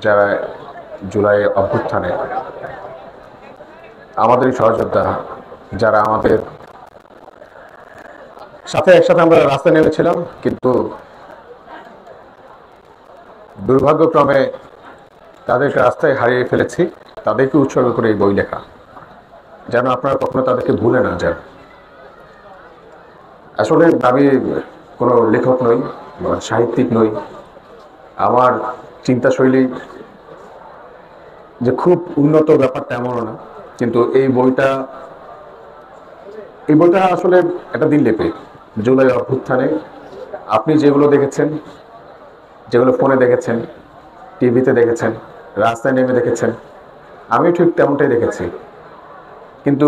যারা জুলাই অভ্যুত্থানে আমাদের সহযোদ্ধা, যারা আমাদের সাথে একসাথে আমরা রাস্তায় নেমেছিলাম, কিন্তু দুর্ভাগ্যক্রমে তাদেরকে রাস্তায় হারিয়ে ফেলেছি। তাদেরকে উৎসর্গ করে এই বই লেখা, যেন আপনারা কখনো তাদেরকে ভুলে না যান। আসলে আমি কোনো লেখক নই, সাহিত্যিক নই। আমার চিন্তাশৈলী যে খুব উন্নত ব্যাপারটা এমনও না, কিন্তু এই বইটা আসলে একটা দিনলিপি। জুলাই অভ্যুত্থানে আপনি যেগুলো দেখেছেন, যেগুলো ফোনে দেখেছেন, টিভিতে দেখেছেন, রাস্তায় নেমে দেখেছেন, আমিও ঠিক তেমনটাই দেখেছি। কিন্তু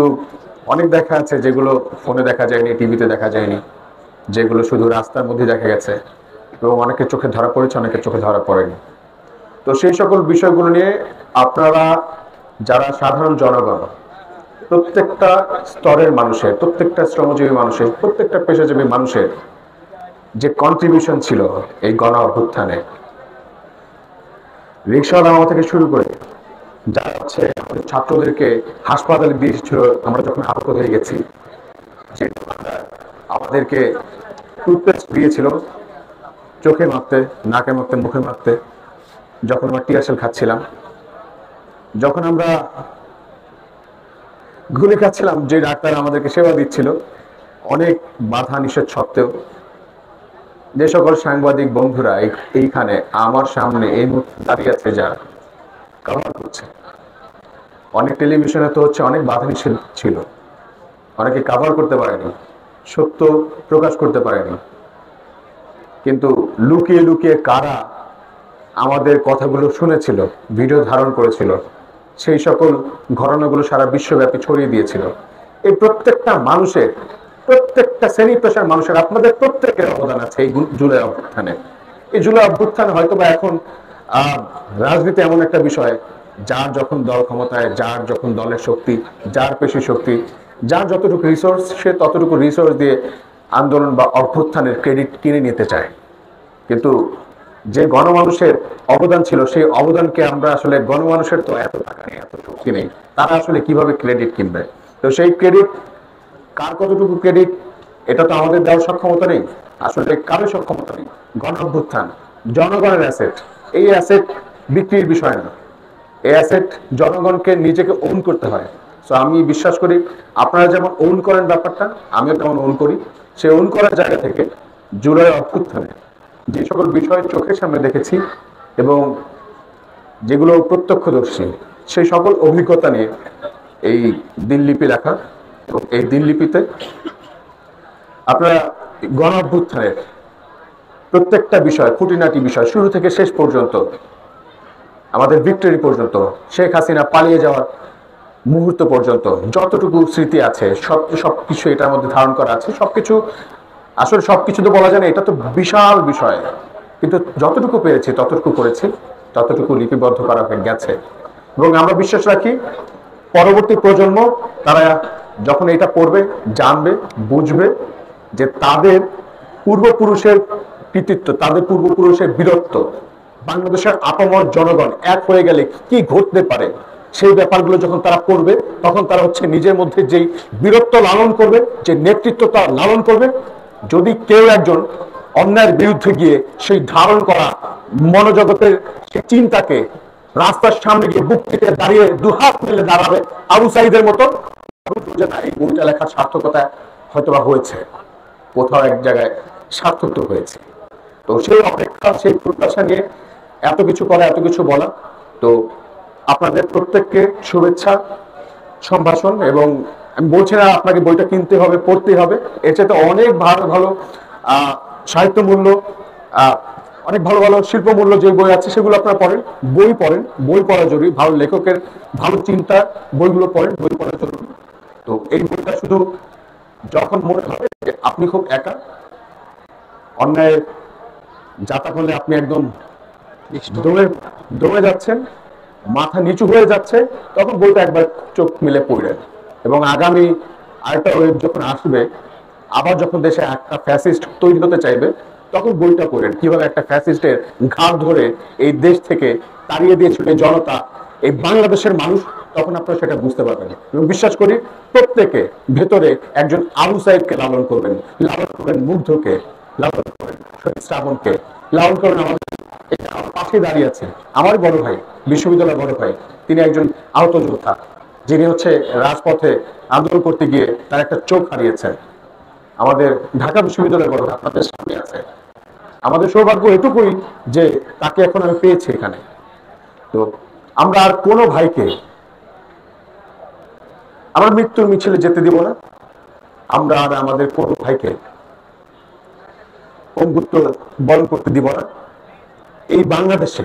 অনেক দেখা আছে যেগুলো ফোনে দেখা যায়নি, টিভিতে দেখা যায়নি, যেগুলো শুধু রাস্তার মধ্যে দেখা গেছে এবং অনেকের চোখে ধরা পড়েছে, অনেকের চোখে ধরা পড়েনি। তো সেই সকল বিষয়গুলো নিয়ে আপনারা যারা সাধারণ জনগণ, প্রত্যেকটা স্তরের মানুষের, প্রত্যেকটা শ্রমজীবী মানুষের, প্রত্যেকটা পেশাজীবী মানুষের যে কন্ট্রিবিউশন ছিল এই গণ অভ্যুত্থানে, রিকশাওয়ালা মামা থেকে শুরু করে যারা হচ্ছে আমাদের ছাত্রদেরকে হাসপাতালে দিয়েছিল আমরা যখন আহত হয়ে গেছি, যে আমাদেরকে টুথপেস্ট দিয়েছিল চোখে মারতে, নাকে মারতে, মুখে মারতে, যখন আমরা টিয়ারশেল খাচ্ছিলাম, যখন আমরা গুলি খাচ্ছিলাম, যে ডাক্তার আমাদেরকে সেবা দিচ্ছিল, অনেক বাধা নিষেধ সত্ত্বেও যে সকল সাংবাদিক বন্ধুরা এইখানে আমার সামনে এই মুহূর্তে দাঁড়িয়ে আছে, যারা কভার করছে, অনেক টেলিভিশনে তো হচ্ছে অনেক বাধা নিষেধ ছিল, অনেকে কভার করতে পারেনি, সত্য প্রকাশ করতে পারেনি, কিন্তু লুকিয়ে লুকিয়ে কারা আমাদের কথাগুলো শুনেছিল, ভিডিও ধারণ করেছিল, সেই সকল ঘটনাগুলো সারা বিশ্বব্যাপী ছড়িয়ে দিয়েছিল। এই প্রত্যেকটা মানুষের, প্রত্যেকটা শ্রেণী পেশার মানুষের, আপনাদের প্রত্যেকের অবদান আছে এই জুলাই অভ্যুত্থানে। এই জুলাই অভ্যুত্থান হয়তোবা এখন রাজনীতি এমন একটা বিষয়, যার যখন দল ক্ষমতায়, যার যখন দলের শক্তি, যার পেশি শক্তি, যার যতটুকু রিসোর্স, সে ততটুকু রিসোর্স দিয়ে আন্দোলন বা অভ্যুত্থানের ক্রেডিট কিনে নিতে চায়। কিন্তু যে গণমানুষের অবদান ছিল, সেই অবদানকে আমরা আসলে, গণমানুষের তো এত টাকা নেই, এত শক্তি নেই, তারা আসলে কিভাবে ক্রেডিট কিনবে? তো সেই ক্রেডিট, কার কতটুকু ক্রেডিট, এটা তো আমাদের দেওয়ার সক্ষমতা নেই, আসলে কারোর সক্ষমতা নেই। গণ অভ্যুত্থান জনগণের অ্যাসেট, এই অ্যাসেট বিক্রির বিষয় না, এই অ্যাসেট জনগণকে নিজেকে ওন করতে হয়। সো আমি বিশ্বাস করি আপনারা যেমন ওন করেন ব্যাপারটা, আমিও তেমন ওন করি। সেই ওন করার জায়গা থেকে জুলাই অভ্যুত্থানে যে সকল বিষয় চোখের সামনে দেখেছি এবং যেগুলো প্রত্যক্ষদর্শী, সেই সকল অভিজ্ঞতা নিয়ে এই দিনলিপি লেখা। এবং এই দিনলিপিতে আপনারা গণ অভ্যুত্থানের প্রত্যেকটা বিষয়, খুঁটিনাটি বিষয়, শুরু থেকে শেষ পর্যন্ত, আমাদের ভিক্টরি পর্যন্ত, শেখ হাসিনা পালিয়ে যাওয়ার মুহূর্ত পর্যন্ত যতটুকু স্মৃতি আছে, সবকিছু এটার মধ্যে ধারণ করা আছে। সবকিছু আসলে সবকিছু তো বলা যায় না, এটা তো বিশাল বিষয়, কিন্তু যতটুকু পেরেছি ততটুকু করেছি, ততটুকু লিপিবদ্ধ করা হয়ে গেছে। এবং আমরা বিশ্বাস রাখি পরবর্তী প্রজন্ম তারা যখন এটা পড়বে, জানবে, বুঝবে যে তাদের পূর্বপুরুষের কৃতিত্ব, তাদের পূর্বপুরুষের বীরত্ব, বাংলাদেশের আপামর জনগণ এক হয়ে গেলে কি ঘটতে পারে, সেই ব্যাপারগুলো যখন তারা পড়বে, তখন তারা হচ্ছে নিজের মধ্যে যেই বীরত্ব লালন করবে, যে নেতৃত্ব তারা লালন করবে। যদি কেউ একজন অন্যায়ের বিরুদ্ধে গিয়ে সেই ধারণ করা মনোজগতের সেই চিন্তাকে রাস্তার সামনে গিয়ে বুক থেকে দাঁড়িয়ে দুহাত মেলে দাঁড়াবে আবু সাইদের মতো, এই বইটা লেখার সার্থকতা হয়তোবা হয়েছে, কোথাও এক জায়গায় সার্থক হয়েছে। তো সেই অপেক্ষা, সেই প্রত্যাশা নিয়ে এত কিছু করা, এত কিছু বলা। তো আপনাদের প্রত্যেককে শুভেচ্ছা, সম্ভাষণ। এবং আমি বলছি না আপনাকে বইটা কিনতে হবে, পড়তে হবে, এর চাইতে অনেক ভালো ভালো সাহিত্য মূল্য, অনেক ভালো ভালো শিল্প মূল্য যে বই আছে সেগুলো আপনারা পড়েন, বই পড়েন, বই পড়া জরুরি, ভালো লেখকের ভালো চিন্তা বইগুলো পড়েন, বই পড়া জরুরি। তো এই বইটা শুধু যখন মনে হবে যে আপনি খুব একা, অন্যায় যাতা করলে আপনি একদম দমে যাচ্ছেন, মাথা নিচু হয়ে যাচ্ছে, তখন বইটা একবার চোখ মিলে পড়লেন। এবং আগামী আরেকটা ওয়েভ যখন আসবে, আবার যখন দেশে একটা ফ্যাসিস্ট তৈরি হতে চাইবে, তখন বইটা পড়েন কিভাবে একটা ফ্যাসিস্টের ঘাড় ধরে এই দেশ থেকে তাড়িয়ে দিয়েছিল এই জনতা, এই বাংলাদেশের মানুষ। তখন আপনারা সেটা বুঝতে পারবেন। এবং বিশ্বাস করি প্রত্যেকে ভেতরে একজন আবু সাইদকে লালন করবেন, মুগ্ধকে, লালন করবেন শহীদ শ্রাবণকে, লালন করবেন আমাদের আমার পাশে দাঁড়িয়ে আছে আমার বড় ভাই, বিশ্ববিদ্যালয়ের বড় ভাই। তিনি একজন আহত যোদ্ধা, যিনি হচ্ছে রাজপথে আন্দোলন করতে গিয়ে তার একটা চোখ হারিয়েছেন। আমাদের ঢাকা বিশ্ববিদ্যালয়ের বড় ভাই আপনাদের সামনে আছে। আমাদের সৌভাগ্য এটুকুই যে তাকে এখন আমি পেয়েছি এখানে। তো আমরা আর কোনো ভাইকে আমরা মৃত্যুর মিছিলে যেতে দিব না। আমরা আর আমাদের কোনো ভাইকে পঙ্গুত্ব বরণ করতে দিব না। এই বাংলাদেশে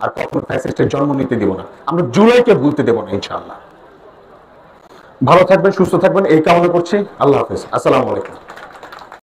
আর কখনো ফ্যাসিস্টের জন্ম নিতে দিব না। আমরা জুলাইকে ভুলতে দেব না ইনশাআল্লাহ। ভালো থাকবেন, সুস্থ থাকবেন এই কামনা করছি। আল্লাহ হাফেজ, আসসালামু আলাইকুম।